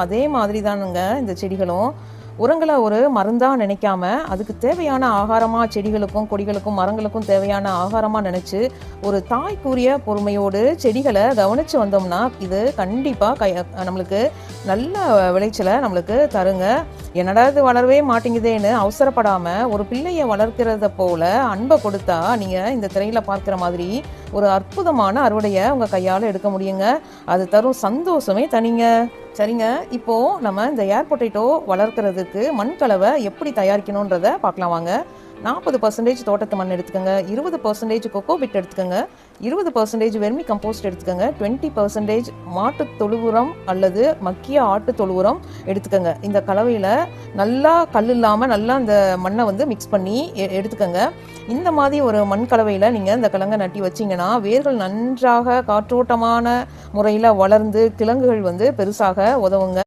அதே மாதிரி தானுங்க இந்த செடிகளும். உரங்கள ஒரு மருந்தா நினைக்காம, அதுக்கு தேவையான ஆகாரமா செடிகளுக்கும், கொடிகளுக்கும், மரங்களுக்கும் தேவையான ஆகாரமா நினைச்சு, ஒரு தாய்க்குரிய பொறுமையோடு செடிகள கவனிச்சு வந்தோம்னா, இது கண்டிப்பா நம்மளுக்கு நல்ல விளைச்சல நம்மளுக்கு தருங்க. என்னடா இது வளரவே மாட்டேங்குதேன்னு அவசரப்படாம, ஒரு பிள்ளைய வளர்க்கிறத போல அன்ப கொடுத்தா, நீங்க இந்த திரையில பார்க்கிற மாதிரி ஒரு அற்புதமான அறுவடைய உங்க கையால எடுக்க முடியுங்க. அது தரும் சந்தோஷமே தனிங்க. சரிங்க. இப்போ நம்ம இந்த ஏர் பொட்டேட்டோ வளர்க்கறதுக்கு மண் கலவை எப்படி தயாரிக்கணுன்றத பார்க்கலாம் வாங்க. 40% தோட்டத்து மண் எடுத்துக்கங்க. 20% கொக்கோ பிட் எடுத்துக்கங்க. 20% வெர்மி கம்போஸ்ட் எடுத்துக்கங்க. 20% மாட்டு தொழு உரம் அல்லது மக்கிய ஆட்டு தொழு உரம் எடுத்துக்கங்க. இந்த கலவையில நல்லா கல் இல்லாம நல்லா இந்த மண்ணை மிக்ஸ் பண்ணி எடுத்துக்கங்க. இந்த மாதிரி ஒரு மண் கலவையில நீங்க இந்த கிழங்க நட்டி வச்சீங்கன்னா வேர்கள் நன்றாக காற்றோட்டமான முறையில வளர்ந்து கிழங்குகள் பெருசாக உதவுங்க.